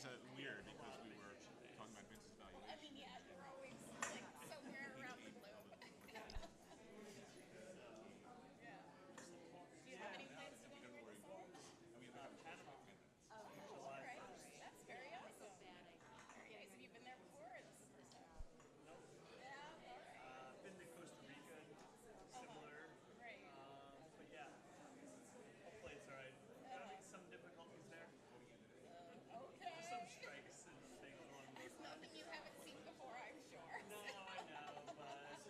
was weird because we were talking about Vince's valuation. I mean, yeah, you're always like somewhere around the globe. Yeah. Do you have any plans to go anywhere this summer? And we have Panama commitments. Oh, all right. That's very awesome. Very nice. Have you been there before, or this is the first time? Nope. Yeah. All right. Been to Costa Rica, similar. Right. But yeah, hopefully it's alright. Having some difficulties there. Okay. Some strikes and things along There's those lines. nothing you haven't seen before, I'm sure. No, I know, but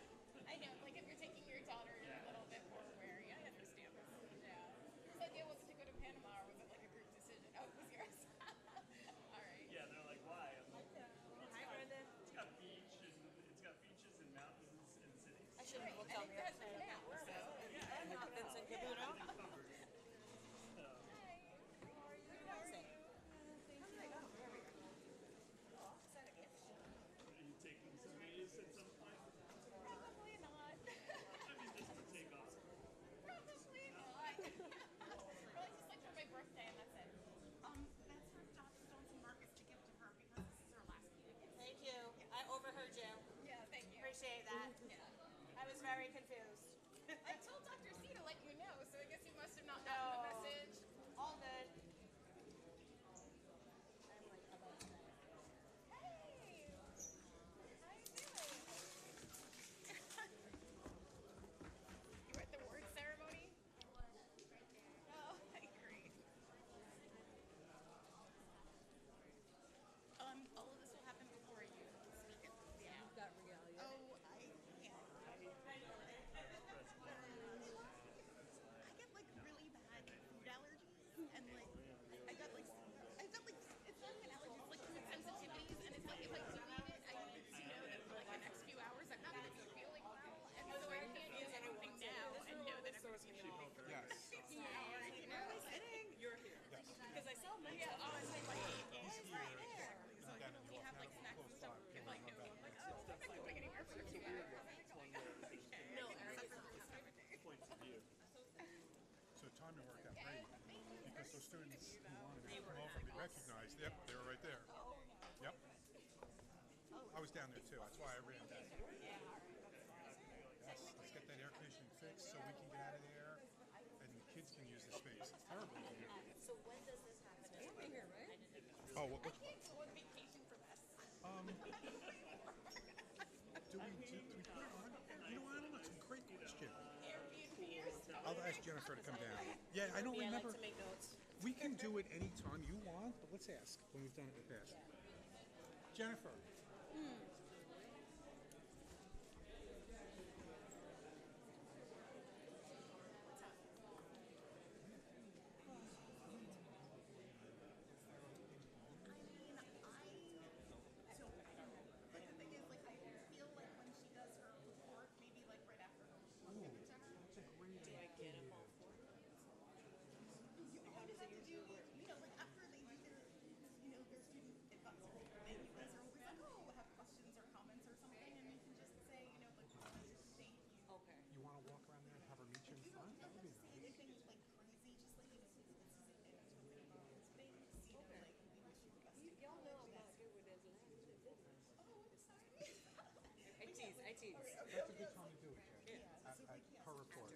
I know, like if you're taking your daughter, you're a little bit more wary. I understand this. Yeah. So the idea was to go to Panama, or was it like a group decision? Oh, it was yours. All right. yeah, they're like, why? I'm like, Hi, Brendan. it's got beaches and mountains and cities. I should have looked I on think the that's other the side map. of So, I'm not Vincent Caputo. Covered. hi. How are you? How are you? How did I go? Where are we? Is that a gift? Are you taking some videos at some point? Probably not. I mean, just to take off. Probably not. Really, just like for my birthday, and that's it. That's for Dr. Johnson Marcus to give to her because this is her last meeting. Thank you. I overheard you. Yeah, thank you. Appreciate that. Yeah. I was very confused. I told Dr. C to let you know, so I guess you must have not gotten the message. All good. Hey! How you doing? You were at the award ceremony? Oh, great. All of this will happen before you speak it. Yeah. You've got regalia. Oh, I can't. I get like really bad food allergies, and like I got like it's not even allergies, it's like food sensitivities, and it's like if I do eat it, I need to know that for like the next few hours I'm not going to be feeling well, and so I can't use anything now and know that I'm going to be feeling for Yes. the next hour. You know, Sitting. You're here. Because I saw Metuchen. yeah, oh, it's like It's right there. so like if we have like snacks and stuff, if I know, I'm like, oh, I'm not going anywhere for a few hours. No, Points of view. So timing worked out great because those students who wanted They to were come over and be recognized, yep, they were right there. Yep. I was down there too. That's why I ran down. Yes, let's get that air conditioning fixed so we can get out of there and the kids can use the space. It's terrible in here. So when does this happen? It's over here, right? Oh, I can't go on vacation for this. do we put it on? You know, I don't know. It's a great question. Airbnb or stuff. I'll ask Jennifer to come down. Yeah, I don't I like remember. to make notes. We can do it anytime you want, but let's ask when we've done it in the past. Jennifer. Like the thing is, like I feel like when she does her report, maybe like right after her report, give it to her. That's a great Do I get them all for How does that to do? You know, like after they do their, their student advice, then you guys are always like, oh, have questions or comments or something, and you can just say, like, thank you. Okay. You want to walk around there and have her meet you in You don't front? That would be say nice. anything like crazy, just like this is an interpretive things, like we wish you the best. Y'all know I'm not good with this. Oh, I'm sorry. I tease. That's a good time to do it, Jen. Yeah, so At her report.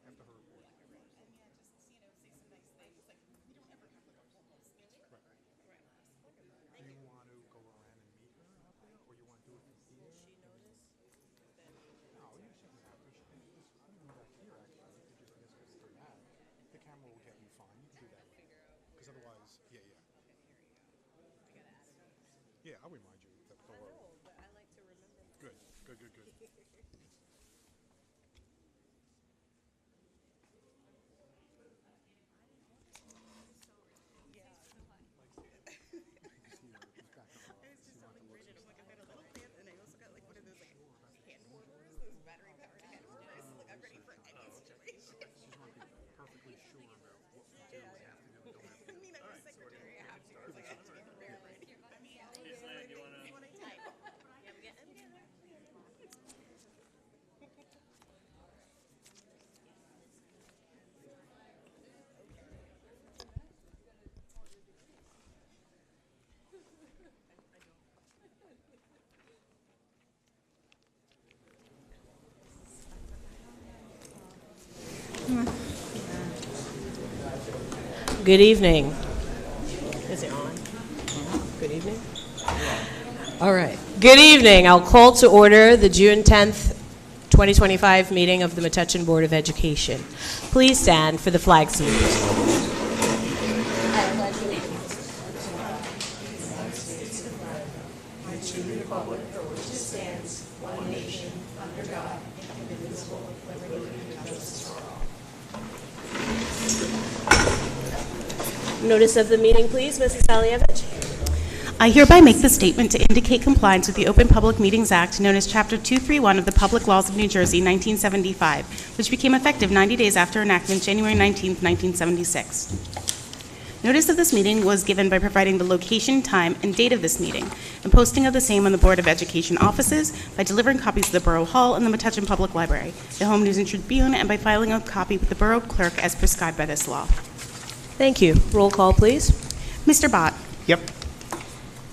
After her report. And yeah, just say some nice things. Like we don't ever have like a formal speech. Right. Right. Do you want to go around and meet her out there, or you want to do it from here? She noticed that No, you shouldn't have to. She can just even back here, actually. You could just do that. The camera will get you fine. You can do that way. Because otherwise, yeah. I gotta add it. Yeah, I'll remind you. That I know, but I like to remember. Good. Yeah. See her. He's back on. I was just telling Bridget, I'm like, I've got a little plant, and I also got like one of those like hand warmers, those battery-powered hand warmers. So, like I'm ready for any situation. She's want to be perfectly sure about what we do and have to do and don't have to I do. mean, I'm a secretary. I have to. Like, I have to be very ready. I mean, Hey, Slam, you wanna? what I type. Yeah, I'm getting there. Good evening. Is it on? Good evening. All right. Good evening. I'll call to order the June 10th, 2025 meeting of the Metuchen Board of Education. Please stand for the flag salute. Notice of the meeting, please, Mrs. Salievich. I hereby make the statement to indicate compliance with the Open Public Meetings Act, known as Chapter 231 of the Public Laws of New Jersey, 1975, which became effective 90 days after enactment, January 19, 1976. Notice of this meeting was given by providing the location, time, and date of this meeting, and posting of the same on the Board of Education offices, by delivering copies to the Borough Hall and the Metuchen Public Library, the Home News and Tribune, and by filing a copy with the Borough Clerk as prescribed by this law. Thank you. Roll call, please. Mr. Bott. Yep.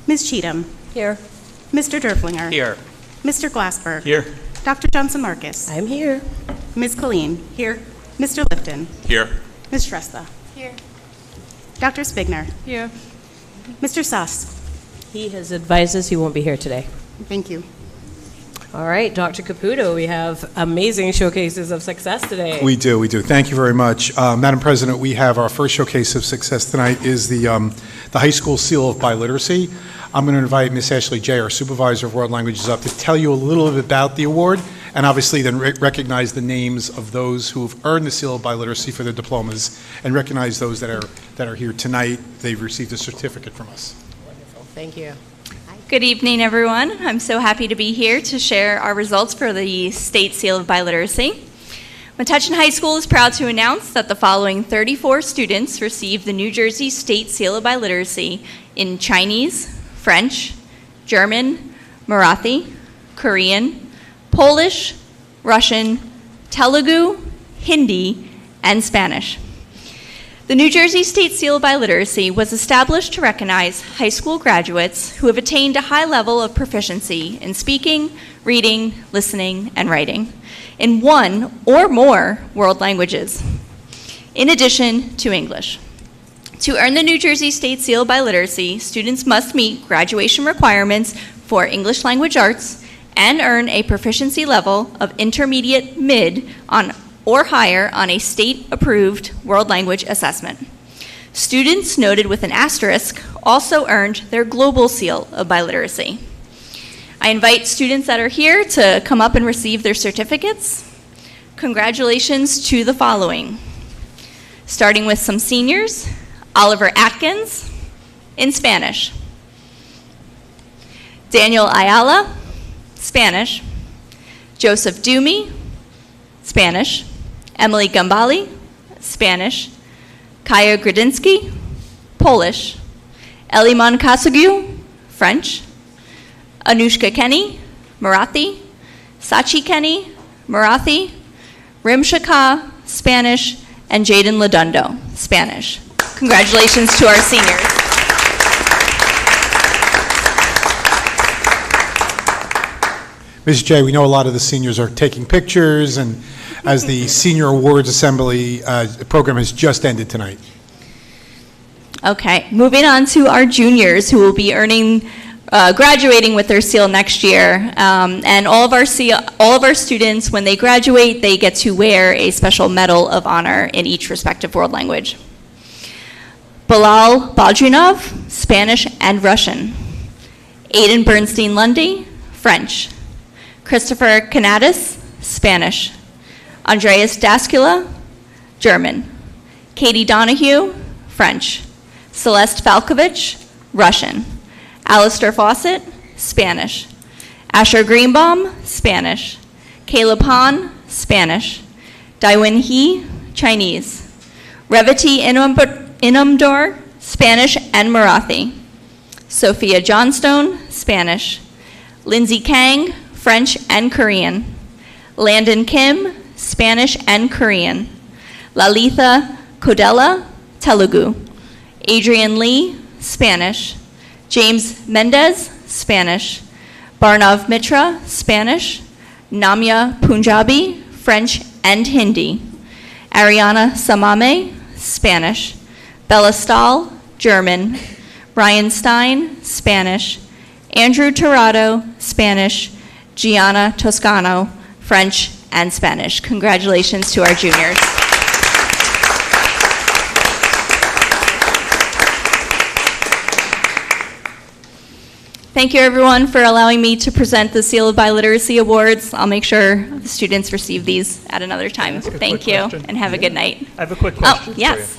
Ms. Cheatham. Here. Mr. Derflinger. Here. Mr. Glassberg. Here. Dr. Johnson-Marcus. I'm here. Ms. Colleen. Here. Mr. Lifton. Here. Ms. Shrestha. Here. Dr. Spigner. Here. Mr. Suss. He has advised us he won't be here today. Thank you. All right, Dr. Caputo, we have amazing showcases of success today. We do. Thank you very much. Madam President, we have our first showcase of success tonight is the High School Seal of Biliteracy. I'm going to invite Ms. Ashley J., our Supervisor of World Languages, up to tell you a little bit about the award, and obviously then recognize the names of those who have earned the Seal of Biliteracy for their diplomas, and recognize those that are here tonight. They've received a certificate from us. Wonderful. Thank you. Good evening, everyone. I'm so happy to be here to share our results for the State Seal of Biliteracy. Metuchen High School is proud to announce that the following 34 students received the New Jersey State Seal of Biliteracy in Chinese, French, German, Marathi, Korean, Polish, Russian, Telugu, Hindi, and Spanish. The New Jersey State Seal of Biliteracy was established to recognize high school graduates who have attained a high level of proficiency in speaking, reading, listening, and writing in one or more world languages, in addition to English. To earn the New Jersey State Seal of Biliteracy, students must meet graduation requirements for English language arts and earn a proficiency level of intermediate mid on or higher on a state-approved world language assessment. Students noted with an asterisk also earned their Global Seal of Biliteracy. I invite students that are here to come up and receive their certificates. Congratulations to the following. Starting with some seniors, Oliver Atkins in Spanish. Daniel Ayala, Spanish. Joseph Dumi, Spanish. Emily Gambali, Spanish. Kaya Gradinsky, Polish. Eliman Kasagu, French. Anushka Kenny, Marathi. Sachi Kenny, Marathi. Rimshaka, Spanish. And Jaden Ladundo, Spanish. Congratulations to our seniors. Ms. J., we know a lot of the seniors are taking pictures, and as the Senior Awards Assembly program has just ended tonight. Okay, moving on to our juniors who will be graduating with their seal next year. And all of our students, when they graduate, they get to wear a special medal of honor in each respective world language. Bilal Baldrinov, Spanish and Russian. Aiden Bernstein Lundy, French. Christopher Canadis, Spanish. Andreas Dascula, German. Katie Donahue, French. Celeste Falkovich, Russian. Alistair Fawcett, Spanish. Asher Greenbaum, Spanish. Caleb Hahn, Spanish. Daiwin He, Chinese. Revati Inamdor, Spanish and Marathi. Sophia Johnstone, Spanish. Lindsay Kang, French and Korean. Landon Kim, Spanish and Korean. Lalitha Kodella, Telugu. Adrian Lee, Spanish. James Mendez, Spanish. Barnav Mitra, Spanish. Namya Punjabi, French and Hindi. Ariana Samame, Spanish. Bella Stahl, German, Ryan Stein, Spanish, Andrew Torrado, Spanish, Gianna Toscano, French, and Spanish. Congratulations to our juniors. Thank you, everyone, for allowing me to present the Seal of Biliteracy Awards. I'll make sure the students receive these at another time. Thank you, and have a good night. I have a quick question. Oh, yes.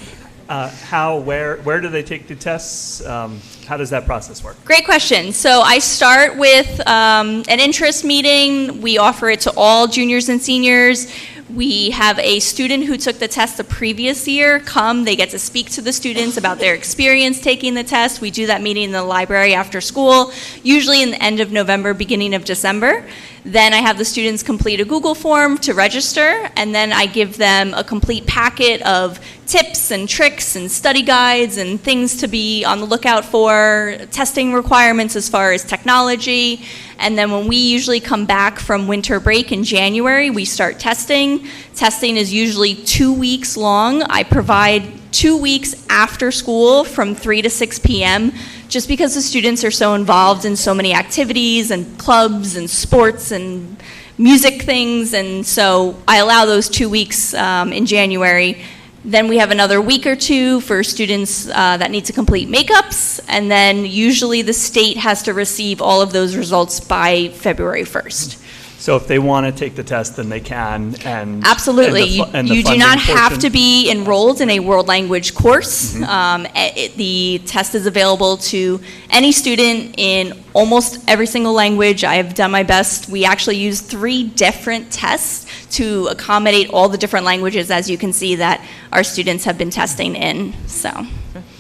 Where do they take the tests? How does that process work? Great question. So I start with an interest meeting. We offer it to all juniors and seniors. We have a student who took the test the previous year come. They get to speak to the students about their experience taking the test. We do that meeting in the library after school, usually in the end of November, beginning of December. Then I have the students complete a Google form to register, and then I give them a complete packet of tips and tricks and study guides and things to be on the lookout for, testing requirements as far as technology. And then when we usually come back from winter break in January, we start testing. Testing is usually 2 weeks long. I provide 2 weeks after school from 3 to 6 p.m. just because the students are so involved in so many activities and clubs and sports and music things. And so I allow those 2 weeks in January. Then we have another week or two for students that need to complete makeups, and then usually the state has to receive all of those results by February 1st. So if they want to take the test, then they can. And Absolutely. And the You do not funding have portion- to be enrolled in a world language course. Mm-hmm. The test is available to any student in almost every single language. I have done my best. We actually use 3 different tests to accommodate all the different languages, as you can see, that our students have been testing in. So,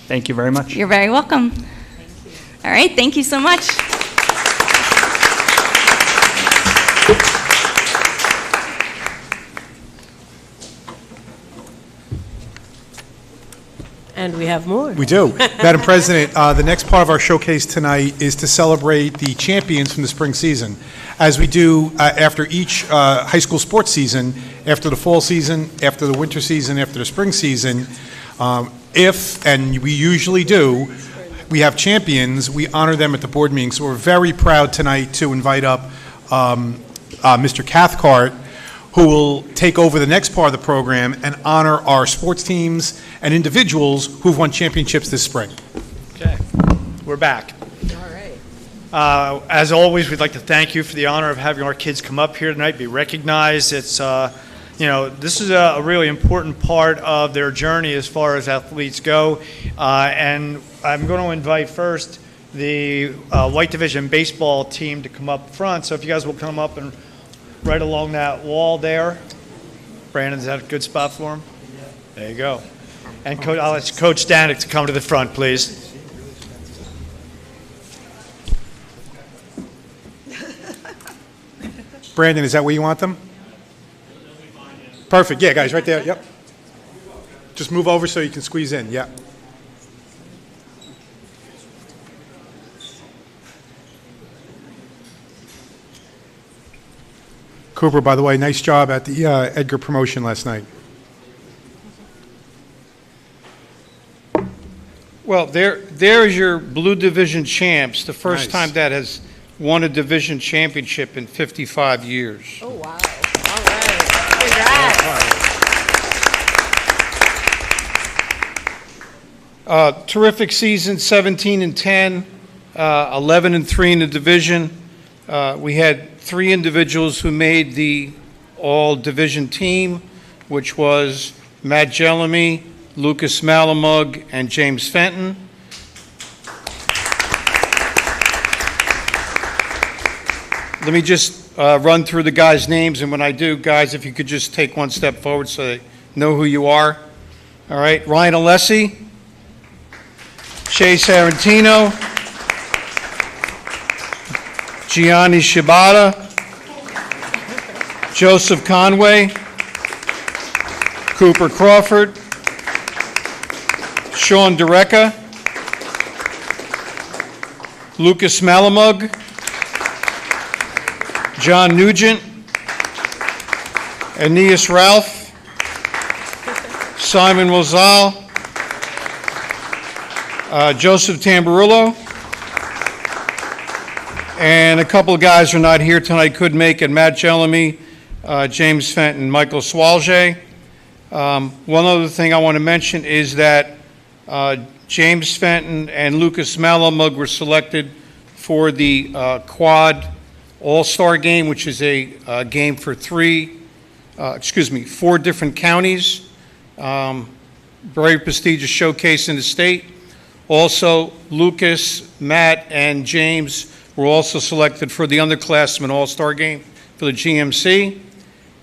Thank you very much. you're very welcome. All right, thank you so much. And we have more. We do. Madam President, the next part of our showcase tonight is to celebrate the champions from the spring season. As we do after each high school sports season, after the fall season, after the winter season, after the spring season, and we usually do, we have champions, we honor them at the board meeting. So we're very proud tonight to invite up Mr. Cathcart, who will take over the next part of the program and honor our sports teams and individuals who've won championships this spring. Okay, we're back. All right. As always, we'd like to thank you for the honor of having our kids come up here tonight, be recognized. It's, this is a really important part of their journey as far as athletes go. And I'm going to invite first the White Division baseball team to come up front. So if you guys will come up and right along that wall there. Brandon's that a good spot for him? There you go. And I'll ask Coach Danik to come to the front, please. Brandon, is that where you want them? Perfect. Yeah, guys, right there. Yep. Just move over so you can squeeze in. Yeah. Cooper, by the way, nice job at the Edgar promotion last night. Well, there's your Blue Division champs, the first Nice. time that has won a division championship in 55 years. Oh, wow. All right. Congrats. Terrific season, 17-10, 11-3 in the division. We had 3 individuals who made the all-division team, which was Matt Jellamy, Lucas Malamug, and James Fenton. Let me just run through the guys' names, and when I do, guys, if you could just take one step forward so they know who you are. All right, Ryan Alessi, Chase Arantino, Gianni Shibata, Joseph Conway, Cooper Crawford, Sean Dureka, Lucas Malamug, John Nugent, Aeneas Ralph, Simon Rosal, Joseph Tamburillo. And a couple of guys are not here tonight, couldn't make it. Matt Jellamy, James Fenton, Michael Swalje. One other thing I want to mention is that James Fenton and Lucas Malamug were selected for the Quad All-Star Game, which is a game for four different counties. Very prestigious showcase in the state. Also, Lucas, Matt, and James were also selected for the underclassmen All-Star Game for the GMC.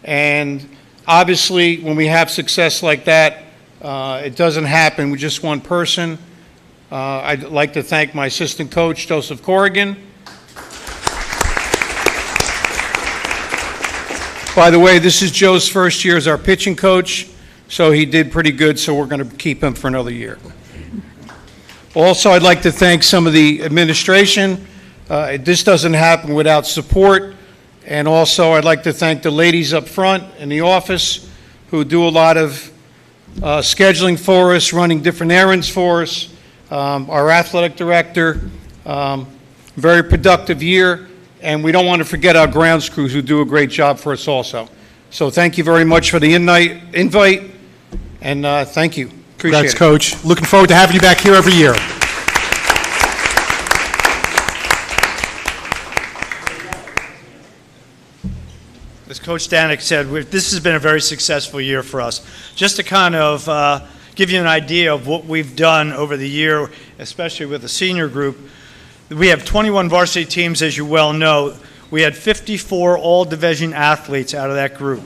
And obviously, when we have success like that, it doesn't happen with just one person. I'd like to thank my assistant coach, Joseph Corrigan. By the way, this is Joe's first year as our pitching coach, so he did pretty good, so we're going to keep him for another year. Also, I'd like to thank some of the administration. This doesn't happen without support. And also, I'd like to thank the ladies up front in the office who do a lot of scheduling for us, running different errands for us. Our athletic director, very productive year. And we don't want to forget our grounds crews who do a great job for us also. So thank you very much for the invite, and thank you. Appreciate Congrats, it. Coach. Looking forward to having you back here every year. As Coach Danek said, this has been a very successful year for us. Just to kind of give you an idea of what we've done over the year, especially with the senior group, we have 21 varsity teams, as you well know. We had 54 all-division athletes out of that group,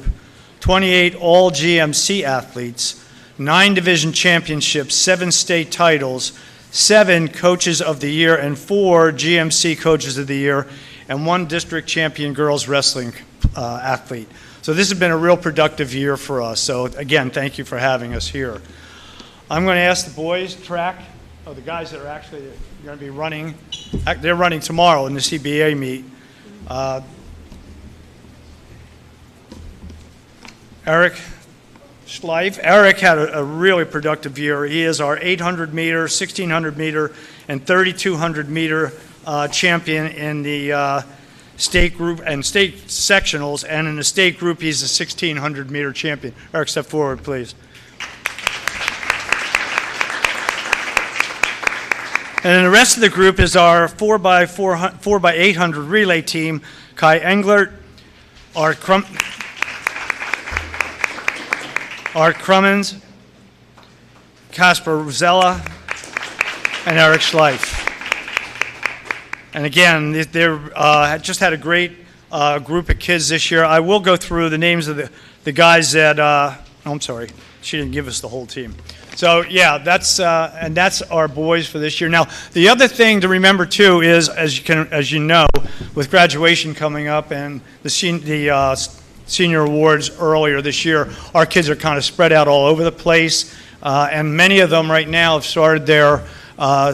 28 all-GMC athletes, 9 division championships, 7 state titles, 7 coaches of the year, and 4 GMC coaches of the year, and 1 district champion girls wrestling athlete. So this has been a real productive year for us. So again, thank you for having us here. I'm going to ask the boys track, the guys that are actually going to be running, they're running tomorrow in the CBA meet. Eric Schleif. Eric had a really productive year. He is our 800 meter, 1600 meter, and 3200 meter champion in the state group and state sectionals, and in the state group he's a 1600 meter champion. Eric, step forward, please. And then the rest of the group is our 4x800 relay team: Kai Englert, Art Crummins, Casper Rosella, and Eric Schleif. And again, they're just had a great group of kids this year. I will go through the names of the guys that, I'm sorry, she didn't give us the whole team. So yeah, that's our boys for this year. Now, the other thing to remember too is, as you know, with graduation coming up and the senior awards earlier this year, our kids are kind of spread out all over the place, and many of them right now have started their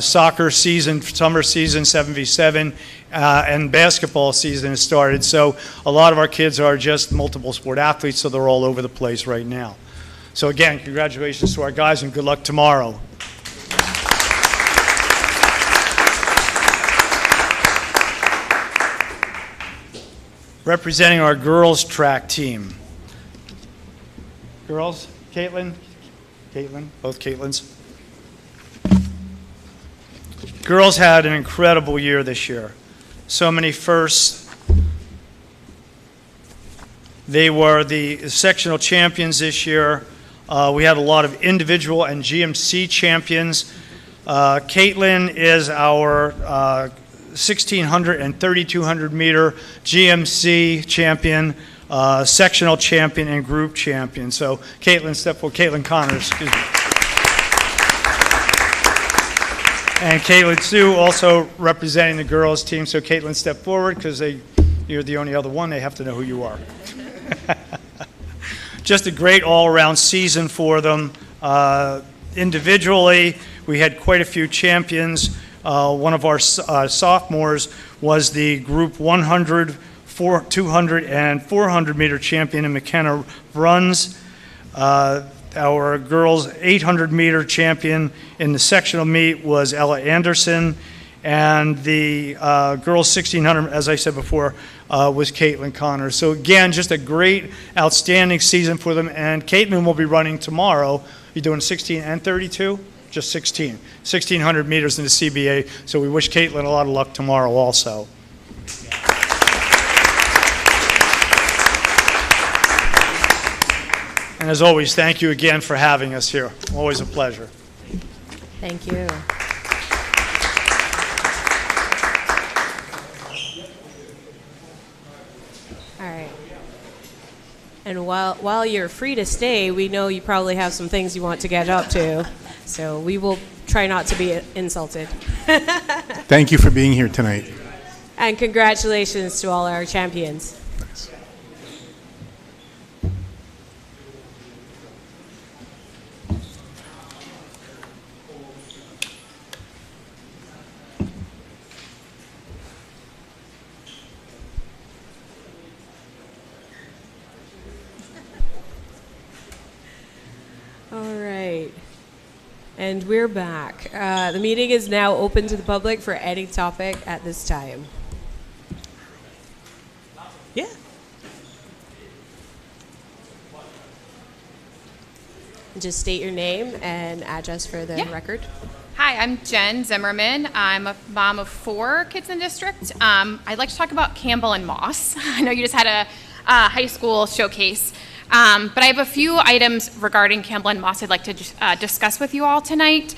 soccer season, summer season, 7v7, and basketball season has started. So a lot of our kids are just multiple sport athletes, so they're all over the place right now. So again, congratulations to our guys and good luck tomorrow. Representing our girls track team. Girls, Caitlin, both Caitlins. Girls had an incredible year this year. So many firsts. They were the sectional champions this year. We had a lot of individual and GMC champions. Caitlin is our 1600 and 3200 meter GMC champion, sectional champion, and group champion. So Caitlin, step forward. Caitlin Connors, excuse me. And Caitlin Sue also representing the girls team. So Caitlin, step forward, because you're the only other one. They have to know who you are. Just a great all-around season for them. Individually, we had quite a few champions. One of our sophomores was the group 100, 200, and 400 meter champion in McKenna Bruns. Our girls' 800-meter champion in the sectional meet was Ella Anderson, and the girls' 1,600, as I said before, was Caitlin Connors. So again, just a great, outstanding season for them. And Caitlin will be running tomorrow. You're doing 16 and 32? Just 16. 1,600 meters in the CBA. So we wish Caitlin a lot of luck tomorrow also. And as always, thank you again for having us here. Always a pleasure. Thank you. All right. And while you're free to stay, we know you probably have some things you want to get up to. So we will try not to be insulted. Thank you for being here tonight. And congratulations to all our champions. All right. And we're back. The meeting is now open to the public for any topic at this time. Yeah. Just state your name and address for the record. Hi, I'm Jen Zimmerman. I'm a mom of 4 kids in the district. I'd like to talk about Campbell and Moss. I know you just had a high school showcase, but I have a few items regarding Campbell and Moss I'd like to discuss with you all tonight.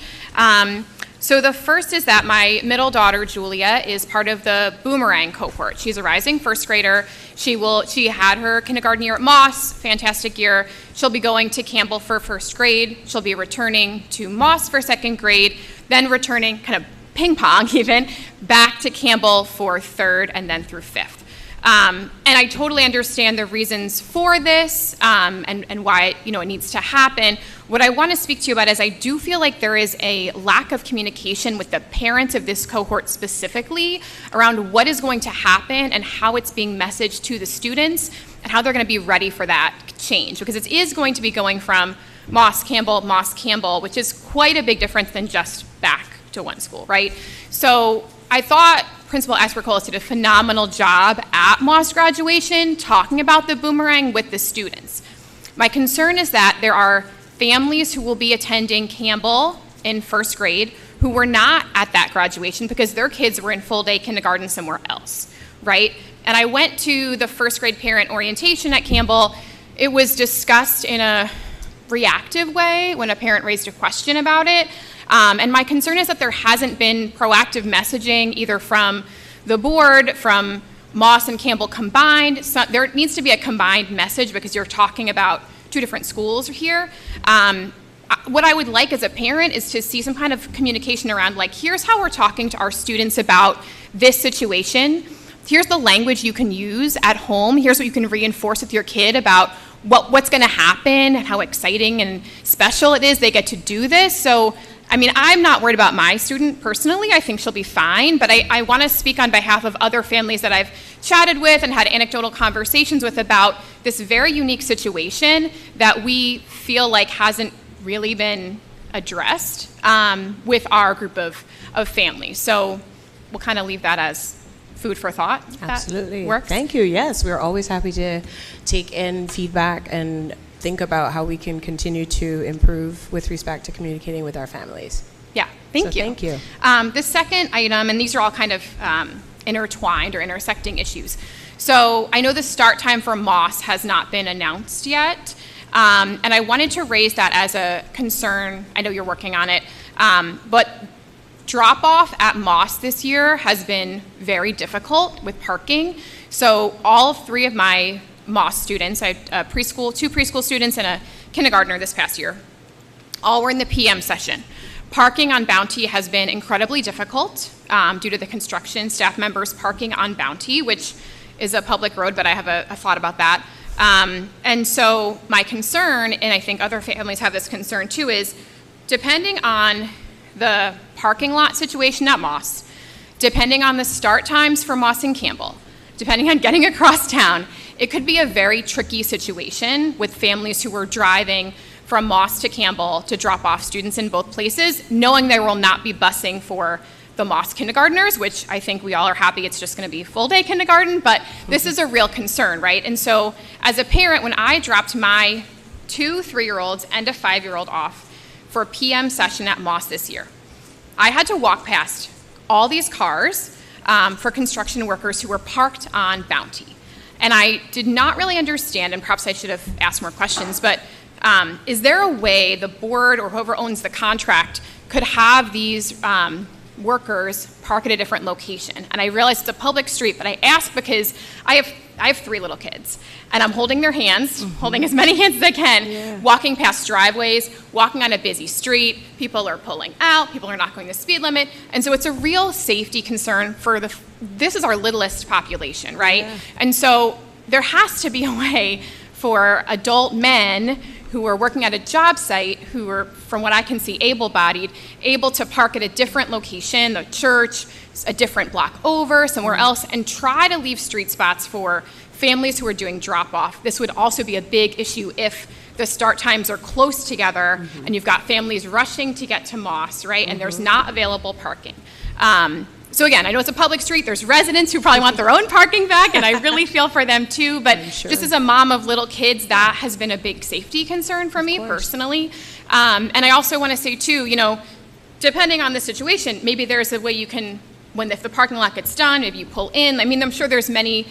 So the first is that my middle daughter, Julia, is part of the Boomerang cohort. She's a rising first grader. She had her kindergarten year at Moss, fantastic year. She'll be going to Campbell for first grade. She'll be returning to Moss for second grade, then returning, kind of ping pong even, back to Campbell for third and then through fifth. And I totally understand the reasons for this and why it needs to happen. What I want to speak to you about is I do feel like there is a lack of communication with the parents of this cohort specifically around what is going to happen and how it's being messaged to the students and how they're going to be ready for that change. Because it is going to be going from Moss Campbell, which is quite a big difference than just back to one school, right? So I thought Principal Aspercola did a phenomenal job at Moss graduation talking about the Boomerang with the students. My concern is that there are families who will be attending Campbell in first grade who were not at that graduation because their kids were in full-day kindergarten somewhere else, right? And I went to the first grade parent orientation at Campbell. It was discussed in a reactive way when a parent raised a question about it. And my concern is that there hasn't been proactive messaging either from the board, from Moss and Campbell combined. So there needs to be a combined message because you're talking about 2 different schools here. What I would like as a parent is to see some kind of communication around, like, here's how we're talking to our students about this situation. Here's the language you can use at home. Here's what you can reinforce with your kid about what's going to happen and how exciting and special it is they get to do this. So, I mean, I'm not worried about my student personally. I think she'll be fine, but I want to speak on behalf of other families that I've chatted with and had anecdotal conversations with about this very unique situation that we feel like hasn't really been addressed with our group of families. So we'll kind of leave that as food for thought. Absolutely. That works. Thank you. Yes, we're always happy to take in feedback and think about how we can continue to improve with respect to communicating with our families. Yeah, thank you. Thank you. The second item, and these are all kind of intertwined or intersecting issues. So I know the start time for Moss has not been announced yet, and I wanted to raise that as a concern. I know you're working on it, but drop-off at Moss this year has been very difficult with parking. So all 3 of my Moss students, I had 2 preschool students and a kindergartner this past year, all were in the PM session. Parking on Bounty has been incredibly difficult due to the construction staff members parking on Bounty, which is a public road, but I have a thought about that. And so my concern, and I think other families have this concern too, is depending on the parking lot situation at Moss, depending on the start times for Moss and Campbell, depending on getting across town, it could be a very tricky situation with families who are driving from Moss to Campbell to drop off students in both places, knowing there will not be busing for the Moss kindergartners, which I think we all are happy it's just going to be full-day kindergarten, but this is a real concern, right? And so as a parent, when I dropped my 2 3-year-olds and a 5-year-old off for a PM session at Moss this year, I had to walk past all these cars for construction workers who were parked on Bounty. And I did not really understand, and perhaps I should have asked more questions, but is there a way the board or whoever owns the contract could have these workers park at a different location? And I realize it's a public street, but I ask because I have 3 little kids, and I'm holding their hands, holding as many hands as I can, walking past driveways, walking on a busy street. People are pulling out, people are not going the speed limit, and so it's a real safety concern for this is our littlest population, right? And so there has to be a way for adult men who are working at a job site, who are, from what I can see, able-bodied, able to park at a different location, the church, a different block over, somewhere else, and try to leave street spots for families who are doing drop-off. This would also be a big issue if the start times are close together and you've got families rushing to get to Moss, right, and there's not available parking. So again, I know it's a public street. There's residents who probably want their own parking back, and I really feel for them too. But just as a mom of little kids, that has been a big safety concern for me personally. And I also want to say too, you know, depending on the situation, maybe there's a way you can, if the parking lot gets done, maybe you pull in. I mean, I'm sure there's many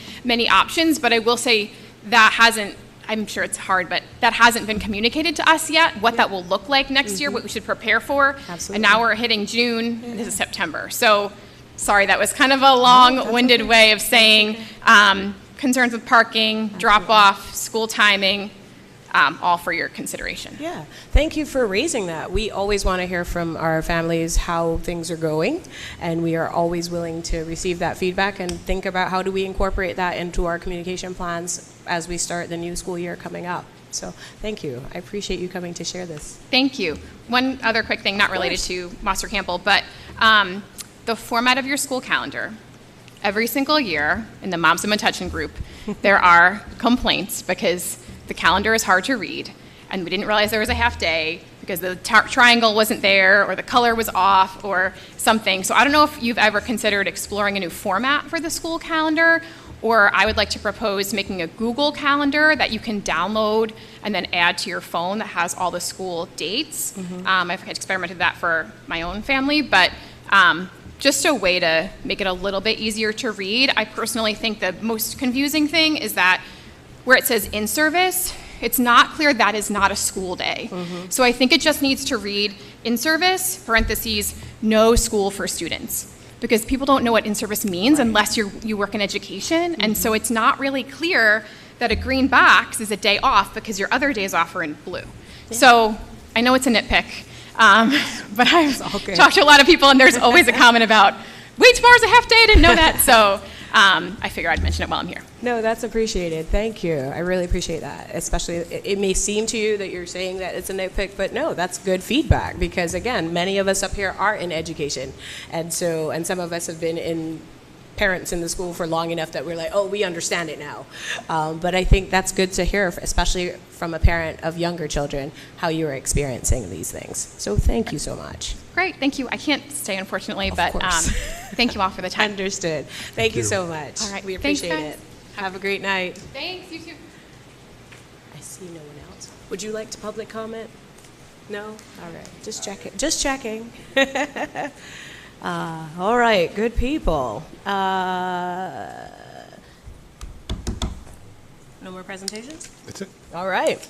options, but I will say that hasn't, I'm sure it's hard, but that hasn't been communicated to us yet, what that will look like next year, what we should prepare for. Absolutely. And now we're hitting June, this is September. So sorry, that was kind of a long-winded way of saying concerns with parking, drop-off, school timing, all for your consideration. Yeah, thank you for raising that. We always want to hear from our families how things are going, and we are always willing to receive that feedback and think about how do we incorporate that into our communication plans as we start the new school year coming up. So thank you. I appreciate you coming to share this. Thank you. One other quick thing, not related to Moss or Campbell, but the format of your school calendar. Every single year in the Moms of Metuchen group, there are complaints because the calendar is hard to read, and we didn't realize there was a half day because the triangle wasn't there, or the color was off, or something. So I don't know if you've ever considered exploring a new format for the school calendar, or I would like to propose making a Google calendar that you can download and then add to your phone that has all the school dates. I've experimented that for my own family, but just a way to make it a little bit easier to read. I personally think the most confusing thing is that where it says in service, it's not clear that is not a school day. So I think it just needs to read in service, parentheses, no school for students. Because people don't know what in service means unless you work in education. And so it's not really clear that a green box is a day off because your other days off are in blue. So I know it's a nitpick. But I've talked to a lot of people, and there's always a comment about, wait, tomorrow's a half day, I didn't know that. So I figured I'd mention it while I'm here. No, that's appreciated. Thank you. I really appreciate that. Especially, it may seem to you that you're saying that it's a nitpick, but no, that's good feedback because, again, many of us up here are in education. And some of us have been in parents in the school for long enough that we're like, oh, we understand it now. But I think that's good to hear, especially from a parent of younger children, how you are experiencing these things. So thank you so much. Great, thank you. I can't stay, unfortunately, but thank you all for the time. Understood. Thank you so much. All right, we thanks, appreciate guys. it. Have a great night. Thanks, you too. I see no one else. Would you like to public comment? No? All right, just checking. Just checking. All right, good people. No more presentations? That's it. All right.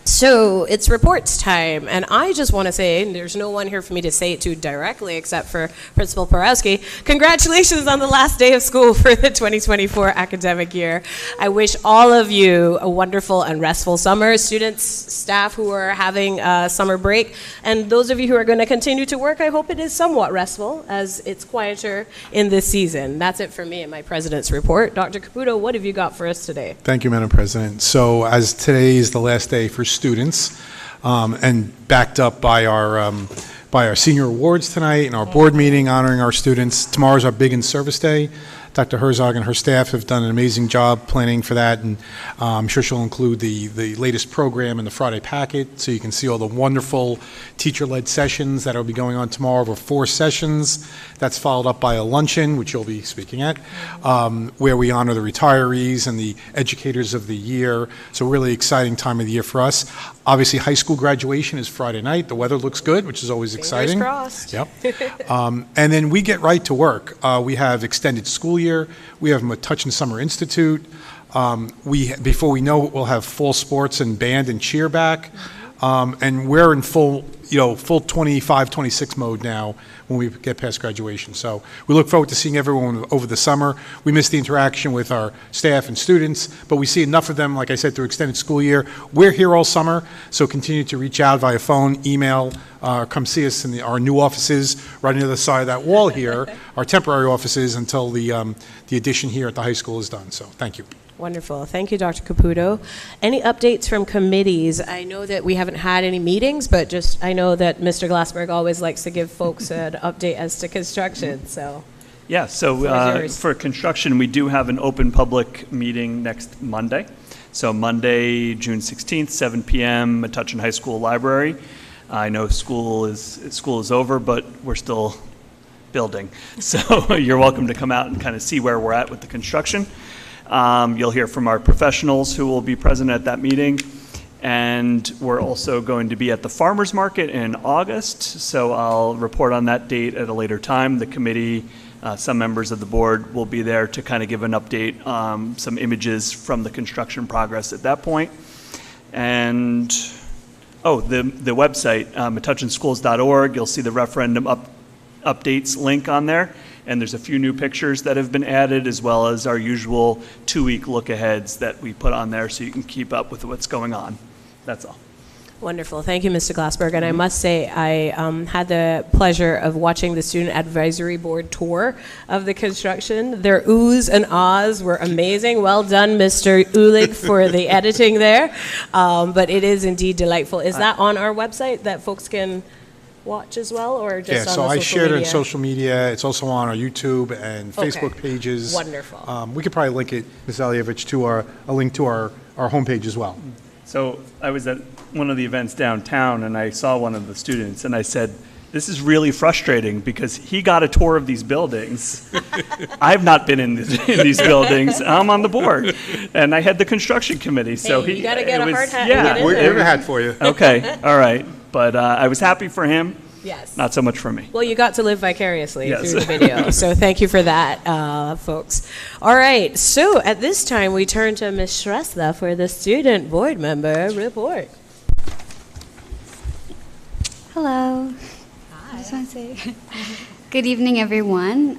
So it's reports time, and I just want to say, and there's no one here for me to say it to directly except for Principal Porowski, congratulations on the last day of school for the 2024 academic year. I wish all of you a wonderful and restful summer, students, staff who are having a summer break, and those of you who are going to continue to work, I hope it is somewhat restful as it's quieter in this season. That's it for me and my President's report. Dr. Caputo, what have you got for us today? Thank you, Madam President. So as today is the last day for students, and backed up by our senior awards tonight and our board meeting honoring our students. Tomorrow's our Big in Service Day. Dr. Herzog and her staff have done an amazing job planning for that, and I'm sure she'll include the latest program in the Friday packet, so you can see all the wonderful teacher-led sessions that will be going on tomorrow over 4 sessions. That's followed up by a luncheon, which you'll be speaking at, where we honor the retirees and the educators of the year. So really exciting time of the year for us. Obviously, high school graduation is Friday night. The weather looks good, which is always exciting. Fingers crossed. Yep. And then we get right to work. We have extended school year. We have Metuchen Summer Institute. Before we know it, we'll have fall sports and band and cheer back. And we're in full 25, 26 mode now when we get past graduation. So we look forward to seeing everyone over the summer. We miss the interaction with our staff and students, but we see enough of them, like I said, through extended school year. We're here all summer, so continue to reach out via phone, email, come see us in our new offices right on the other side of that wall here, our temporary offices, until the addition here at the high school is done. So thank you. Wonderful. Thank you, Dr. Caputo. Any updates from committees? I know that we haven't had any meetings, but just I know that Mr. Glassberg always likes to give folks an update as to construction. So, Yeah, so for construction, we do have an open public meeting next Monday. So Monday, June 16th, 7 p.m., Metuchen High School Library. I know school is over, but we're still building. So you're welcome to come out and kind of see where we're at with the construction. You'll hear from our professionals who will be present at that meeting. And we're also going to be at the Farmers Market in August, so I'll report on that date at a later time. The committee, some members of the board will be there to kind of give an update, some images from the construction progress at that point. And, the website, metuchenschools.org, you'll see the referendum updates link on there. And there's a few new pictures that have been added, as well as our usual 2-week look-aheads that we put on there so you can keep up with what's going on. That's all. wonderful. Thank you, Mr. Glassberg. And I must say, I had the pleasure of watching the Student Advisory Board tour of the construction. Their oohs and ahs were amazing. Well done, Mr. Ulig, for the editing there. But it is indeed delightful. Is that on our website that folks can watch as well, or just on the social media? I shared it on social media. It's also on our YouTube and Facebook pages. Wonderful. We could probably link it, Ms. Alievich, to a link to our homepage as well. So I was at one of the events downtown, and I saw one of the students, and I said, this is really frustrating because he got a tour of these buildings. I've not been in these buildings. I'm on the board, and I had the construction committee. So you got to get a hard hat. Yeah, we have a hat for you. Okay, all right. But I was happy for him. Yes. Not so much for me. Well, you got to live vicariously Yes. through the video, so thank you for that, folks. All right, so at this time, we turn to Ms. Shrestha for the student board member report. Hello. I just want to say good evening, everyone.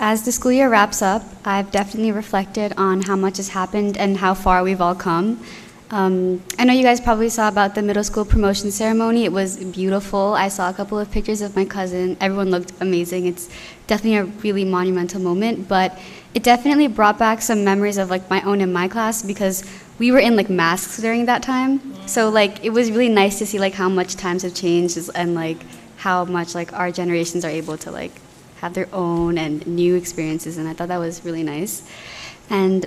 As the school year wraps up, I've definitely reflected on how much has happened and how far we've all come. I know you guys probably saw about the middle school promotion ceremony. It was beautiful. I saw a couple of pictures of my cousin. Everyone looked amazing. It's definitely a really monumental moment, but it definitely brought back some memories of like my own and my class because we were in like masks during that time. So like it was really nice to see like how much times have changed and like how much like our generations are able to like have their own and new experiences, and I thought that was really nice. And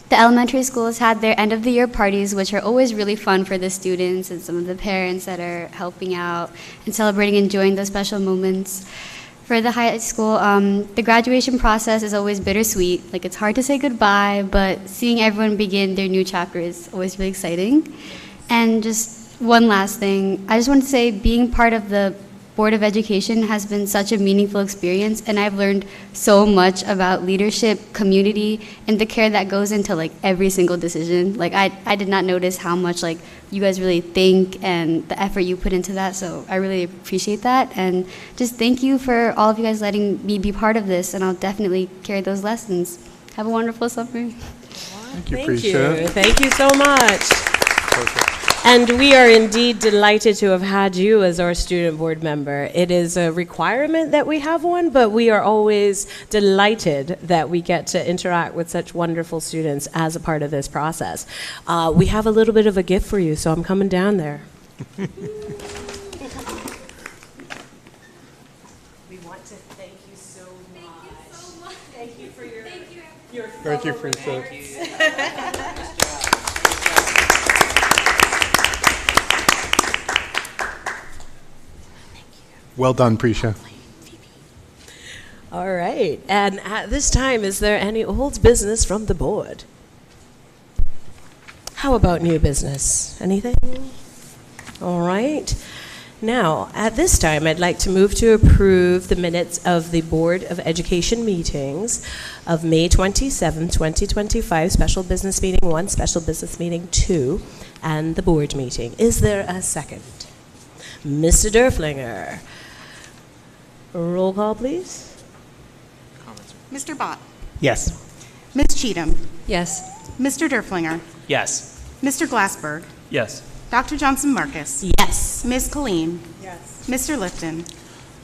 the elementary schools had their end of the year parties, which are always really fun for the students and some of the parents that are helping out and celebrating and enjoying those special moments. For the high school, the graduation process is always bittersweet. Like it's hard to say goodbye, but seeing everyone begin their new chapter is always really exciting. And just one last thing, I just want to say being part of the Board of Education has been such a meaningful experience, and I've learned so much about leadership, community, and the care that goes into like every single decision. Like I did not notice how much like you guys really think and the effort you put into that, so I really appreciate that. And just thank you for all of you guys letting me be part of this, and I'll definitely carry those lessons. Have a wonderful summer. Thank you, Thank Prisha. you. Thank you so much. Perfect. And we are indeed delighted to have had you as our student board member. It is a requirement that we have one, but we are always delighted that we get to interact with such wonderful students as a part of this process. We have a little bit of a gift for you, so I'm coming down there. We want to thank you so much. Thank you for your Thank you, Precia. Well done, Precia. All right. And at this time, is there any old business from the board? How about new business? Anything? All right. Now, at this time, I'd like to move to approve the minutes of the Board of Education meetings of May 27, 2025, Special Business Meeting 1, Special Business Meeting 2, and the board meeting. Is there a second? Mr. Derflinger. Roll call, please. Mr. Bott. Yes. Ms. Cheatham. Yes. Mr. Derflinger. Yes. Mr. Glassberg. Yes. Dr. Johnson Marcus. Yes. Ms. Colleen. Yes. Mr. Lifton.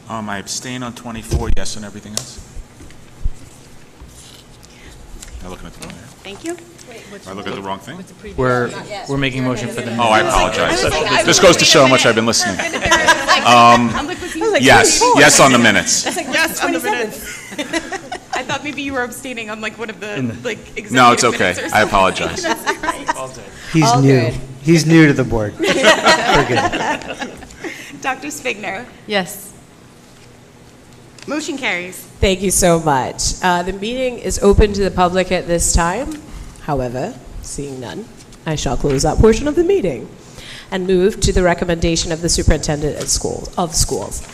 I abstain on 24, yes on everything else. Am I looking at the wrong thing? Thank you. Am I looking at the wrong thing? We're making motion for the. Oh, I apologize. This goes to show how much I've been listening. Yes on the minutes. Yes, on the minutes. I thought maybe you were abstaining on like one of the executive No, it's okay. minutes or I apologize. He's All new. good. He's new to the board. We're good. Dr. Spigner. Yes. Motion carries. Thank you so much. The meeting is open to the public at this time. However, seeing none, I shall close that portion of the meeting and move to the recommendation of the superintendent of schools.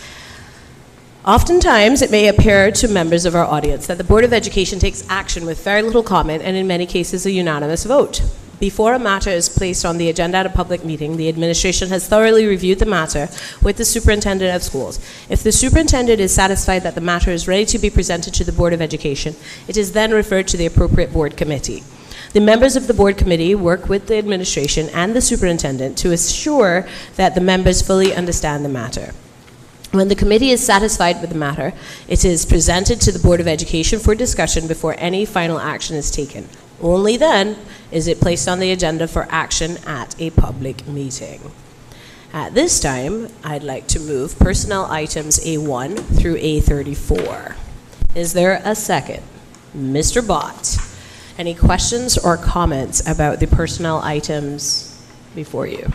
Oftentimes, it may appear to members of our audience that the Board of Education takes action with very little comment and in many cases a unanimous vote. Before a matter is placed on the agenda at a public meeting, the administration has thoroughly reviewed the matter with the superintendent of schools. If the superintendent is satisfied that the matter is ready to be presented to the Board of Education, it is then referred to the appropriate board committee. The members of the board committee work with the administration and the superintendent to assure that the members fully understand the matter. When the committee is satisfied with the matter, it is presented to the Board of Education for discussion before any final action is taken. Only then is it placed on the agenda for action at a public meeting. At this time, I'd like to move personnel items A1 through A34. Is there a second? Mr. Bott. Any questions or comments about the personnel items before you?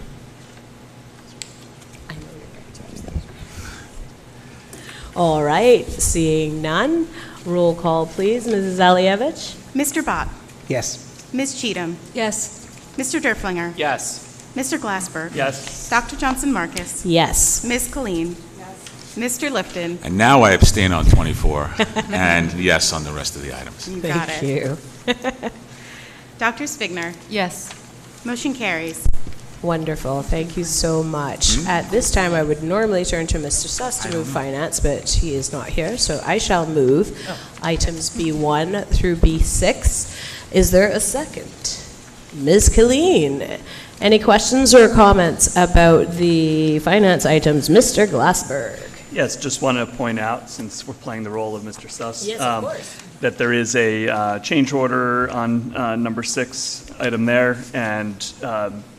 All right, seeing none, roll call please. Mrs. Alievich? Mr. Bott. Yes. Ms. Cheatham. Yes. Mr. Derflinger. Yes. Mr. Glassberg. Yes. Dr. Johnson Marcus. Yes. Ms. Colleen. Yes. Mr. Lifton. And now I abstain on 24 and yes on the rest of the items. You got Thank it. you. Dr. Spigner. Yes. Motion carries. Wonderful, thank you so much. At this time, I would normally turn to Mr. Suss to move finance, but he is not here, so I shall move items B1 through B6. Is there a second? Ms. Colleen, any questions or comments about the finance items? Mr. Glassberg. Yes, just want to point out, since we're playing the role of Mr. Suss, Yes, of course. that there is a change order on number 6 item there, and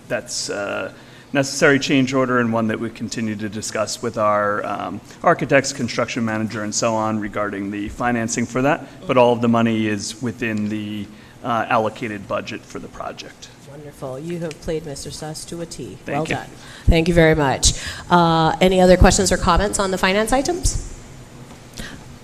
that's a necessary change order and one that we continue to discuss with our architects, construction manager, and so on regarding the financing for that. But all of the money is within the allocated budget for the project. Wonderful. You have played Mr. Suss to a T. Thank Well you. done. Thank you very much. Any other questions or comments on the finance items?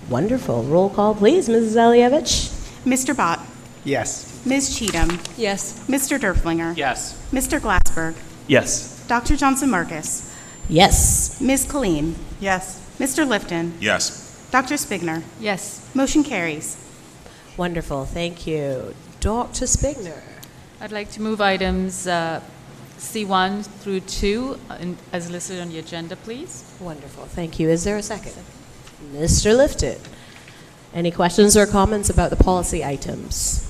Wonderful. Roll call, please. Mrs. Alievich? Mr. Bott. Yes. Ms. Cheatham. Yes. Mr. Derflinger. Yes. Mr. Glassberg. Yes. Dr. Johnson Marcus. Yes. Ms. Colleen. Yes. Mr. Lifton. Yes. Dr. Spigner. Yes. Motion carries. Wonderful. Thank you. Dr. Spigner. I'd like to move items C1 through 2 as listed on the agenda, please. Wonderful. Thank you. Is there a second? Mr. Lifton. Any questions or comments about the policy items?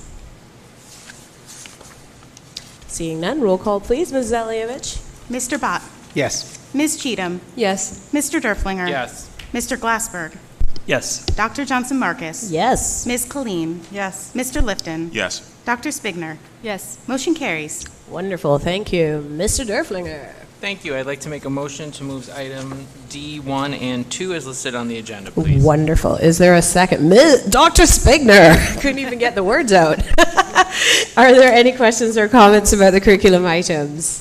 Seeing none, roll call, please. Ms. Alievich? Mr. Bott. Yes. Ms. Cheatham. Yes. Mr. Derflinger. Yes. Mr. Glassberg. Yes. Dr. Johnson Marcus. Yes. Ms. Colleen. Yes. Mr. Lifton. Yes. Dr. Spigner. Yes. Motion carries. Wonderful. Thank you. Mr. Derflinger. Thank you. I'd like to make a motion to move item D1 and 2 as listed on the agenda, please. Wonderful. Is there a second? Dr. Spigner, couldn't even get the words out. Are there any questions or comments about the curriculum items?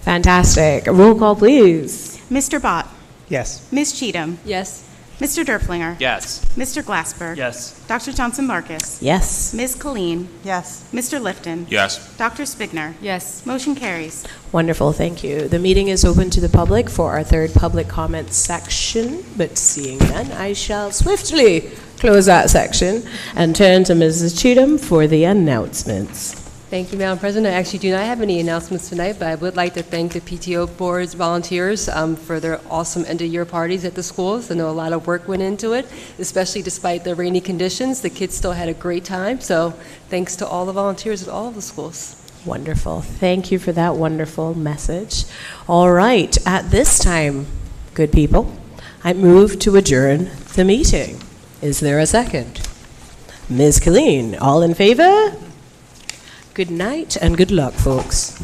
Fantastic. Roll call, please. Mr. Bott. Yes. Ms. Cheatham. Yes. Mr. Derflinger. Yes. Mr. Glassberg. Yes. Dr. Johnson Marcus. Yes. Ms. Colleen. Yes. Mr. Lifton. Yes. Dr. Spigner. Yes. Motion carries. Wonderful, thank you. The meeting is open to the public for our third public comment section, but seeing none, I shall swiftly close that section and turn to Mrs. Cheatham for the announcements. Thank you, Madam President. I actually do not have any announcements tonight, but I would like to thank the PTO board's volunteers for their awesome end-of-year parties at the schools. I know a lot of work went into it, especially despite the rainy conditions. The kids still had a great time, so thanks to all the volunteers at all of the schools. Wonderful. Thank you for that wonderful message. All right, at this time, good people, I move to adjourn the meeting. Is there a second? Ms. Colleen, all in favor? Good night and good luck, folks.